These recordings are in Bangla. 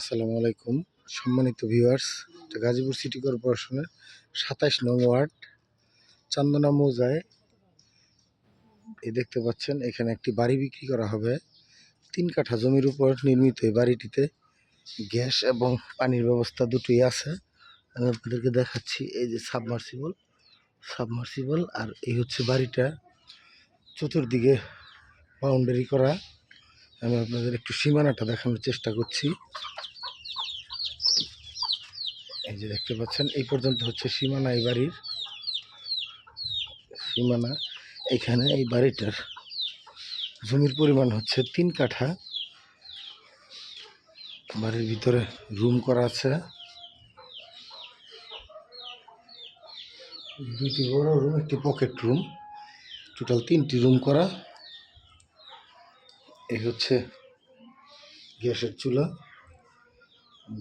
আসসালামু আলাইকুম সম্মানিত ভিউয়ার্স, এটা গাজীপুর সিটি কর্পোরেশনের ২৭ নং ওয়ার্ড চান্দনা মৌজায় এই দেখতে পাচ্ছেন এখানে একটি বাড়ি বিক্রি করা হবে। ৩ কাঠা জমির উপর নির্মিত এই বাড়িটিতে গ্যাস এবং পানির ব্যবস্থা দুটোই আছে। আমি আপনাদেরকে দেখাচ্ছি, এই যে সাবমার্সিবল আর এই হচ্ছে বাড়িটা চতুর্দিকে বাউন্ডারি করা। আমি আপনাদের একটু সীমানাটা দেখানোর চেষ্টা করছি। এই যে দেখতে পাচ্ছেন এই পর্যন্ত হচ্ছে সীমানা, এই বাড়ির সীমানা। এখানে এই বাড়িটার জমির পরিমাণ হচ্ছে 3 কাঠা। বাড়ির ভিতরে রুম করা আছে, 2টি বড় রুম, একটি পকেট রুম, টোটাল 3টি রুম করা। এই হচ্ছে গ্যাসের চুলা,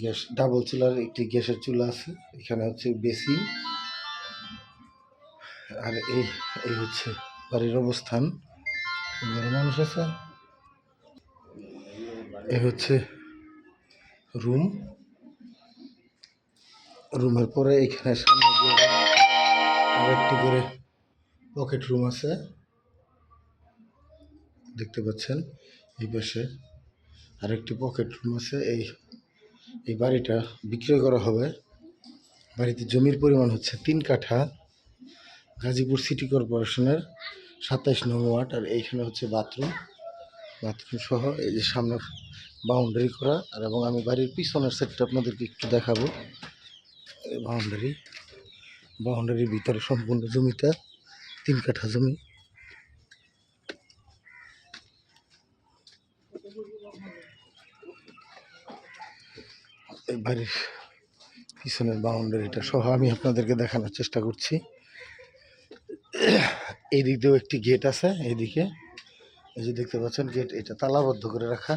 গ্যাস ডাবল চুলার একটি গ্যাসের চুলা আছে। এখানে হচ্ছে বেসিন। আর এই হচ্ছে বাড়ির অবস্থান। মানুষ আছে। এই হচ্ছে রুম, রুমের পরে এখানে সামনে দিয়ে আরেকটি করে পকেট রুম আছে, দেখতে পাচ্ছেন। এই পাশে আরেকটি পকেট রুম আছে। এই বাড়িটা বিক্রয় করা হবে। বাড়িতে জমির পরিমাণ হচ্ছে 3 কাঠা, গাজীপুর সিটি কর্পোরেশনের ২৭ নং ওয়ার্ড। আর এইখানে হচ্ছে বাথরুম সহ এই যে সামনে বাউন্ডারি করা। আর এবং আমি বাড়ির পিছনের সেটটা আপনাদেরকে একটু দেখাবো। বাউন্ডারির ভিতরে সম্পূর্ণ জমিটা 3 কাঠা জমি। এই বাড়ির পিছনের বাউন্ডারিটা সহ আমি আপনাদেরকে দেখানোর চেষ্টা করছি। এই দিক দিয়েও একটি গেট আছে। এইদিকে এই যে দেখতে পাচ্ছেন গেট, এটা তালাবদ্ধ করে রাখা।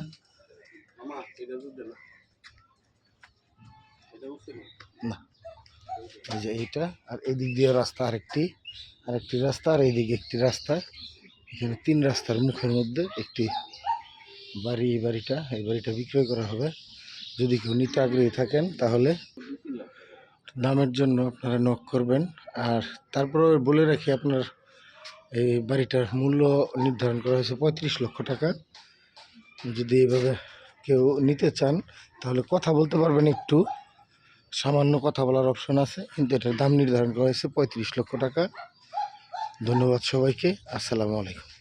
না, এই যে এইটা, আর এই দিক দিয়ে রাস্তা, আরেকটি রাস্তা, আর এইদিকে একটি রাস্তা। এখানে 3 রাস্তার মুখের মধ্যে একটি বাড়ি। এই বাড়িটা বিক্রয় করা হবে। যদি কেউ নিতে আগ্রহী থাকেন তাহলে দামের জন্য আপনারা নক করবেন। আর তারপরে বলে রাখি, আপনার এই বাড়িটার মূল্য নির্ধারণ করা হয়েছে ৩৫ লক্ষ টাকা। যদি এভাবে কেউ নিতে চান তাহলে কথা বলতে পারবেন, একটু সামান্য কথা বলার অপশন আছে, কিন্তু এটার দাম নির্ধারণ করা হয়েছে ৩৫ লক্ষ টাকা। ধন্যবাদ সবাইকে। আসসালামু আলাইকুম।